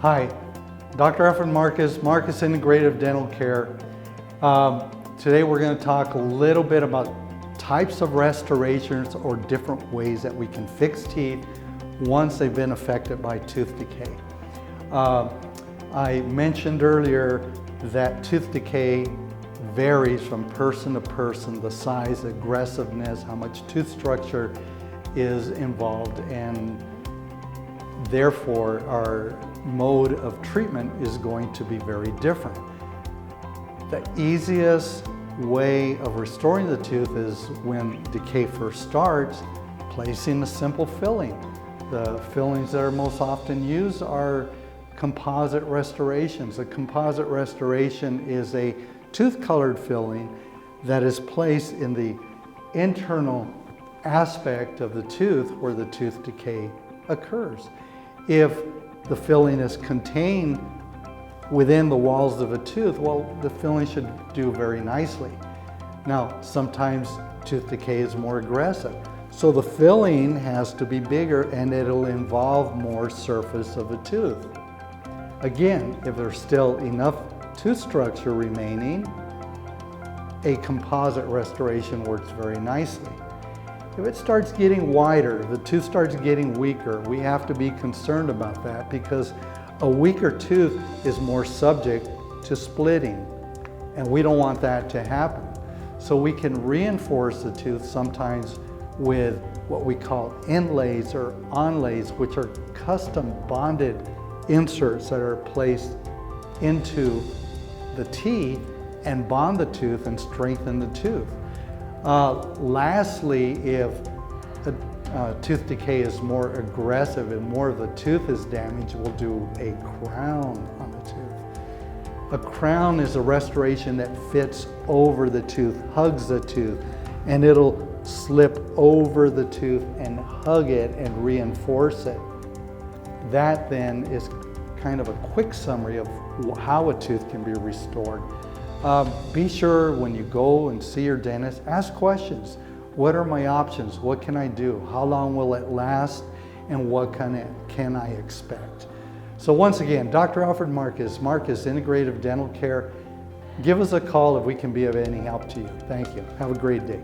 Hi, Dr. Alfred Marquez, Marquez Integrative Dental Care. Today we're going to talk a little bit about types of restorations or different ways that we can fix teeth once they've been affected by tooth decay. I mentioned earlier that tooth decay varies from person to person, the size, aggressiveness, how much tooth structure is involved, and therefore our mode of treatment is going to be very different. The easiest way of restoring the tooth is when decay first starts, placing a simple filling. The fillings that are most often used are composite restorations. A composite restoration is a tooth-colored filling that is placed in the internal aspect of the tooth where the tooth decay occurs. If the filling is contained within the walls of a tooth, well, the filling should do very nicely. Now, sometimes tooth decay is more aggressive, so the filling has to be bigger and it'll involve more surface of the tooth. Again, if there's still enough tooth structure remaining, a composite restoration works very nicely. If it starts getting wider, the tooth starts getting weaker, we have to be concerned about that because a weaker tooth is more subject to splitting, and we don't want that to happen. So we can reinforce the tooth sometimes with what we call inlays or onlays, which are custom bonded inserts that are placed into the teeth and bond the tooth and strengthen the tooth. Lastly, if tooth decay is more aggressive and more of the tooth is damaged, we'll do a crown on the tooth. A crown is a restoration that fits over the tooth, hugs the tooth, and it'll slip over the tooth and hug it and reinforce it. That then is kind of a quick summary of how a tooth can be restored. Be sure when you go and see your dentist, ask questions. What are my options? What can I do? How long will it last? And what can I expect? So once again, Dr. Alfred Marquez, Marquez Integrative Dental Care. Give us a call if we can be of any help to you. Thank you. Have a great day.